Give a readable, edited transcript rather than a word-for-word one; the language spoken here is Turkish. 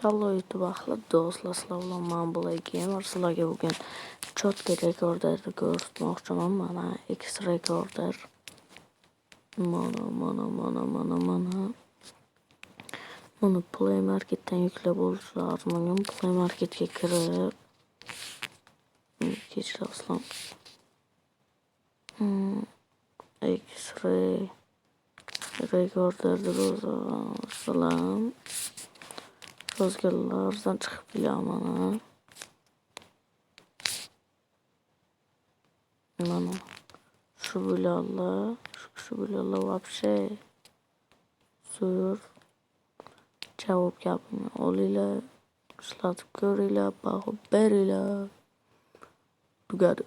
Hello YouTube ahli do'stlar, sizlar bilan men Bulay Gamer. Sizlarga bugun cho'tka rekorderni ko'rsatmoqchiman. Mana X rekorder. Mana. Buni Play Market'dan yüklab olurlar. Bugün Play Market'ga kirib kechirasizlar. X-ray rekorderni o'zim yozganlardan chiqib kelaman. Mana şu bilallar вообще zo'r javob gapini olinglar, ishlatib ko'ringlar, baho beringlar. Tugadi.